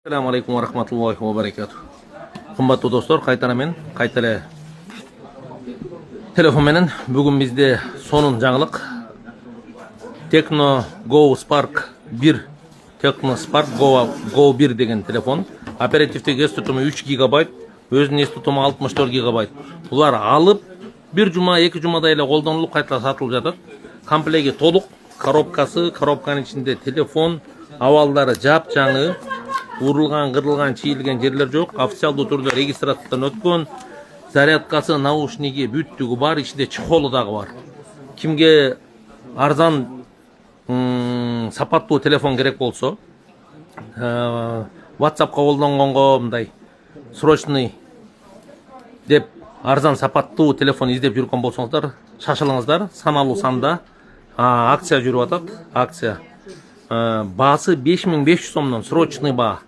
Assalamu alaikum wa rahmatullahi wa barakatuh. Qimmatli do'stlar, qaytaramen, qaytale telefon menen bugun bizde sonun жаңылык Tecno Go Spark 1 Tecno Spark Go 1 деген телефон. Оперативдик эс тутуму 3 гигабайт, өзүнүн эс тутуму 64 гигабайт. Булар алып бир жума, 2 жумада эле колдонулуп кайта сатылып жатат. Комплекти толук, коробканын ичинде телефон, абалдары жап-жаңы. Урулган, кырылган, чийилген жерлер жок. Официалдуу түрдө регистрациядан өткөн. Зарядкасы, наушниги, бүттүгү бар, ичинде чехолу дагы бар. Кимге арзан сапаттуу телефон керек болсо, WhatsApp'ка колдонгонго мындай срочный деп арзан сапаттуу телефон издеп жүргөн болсоңуздар, шашылыңыздар. Саналуу санда акция жүрүп атат. Акция баасы 5500 сомдон, срочный баа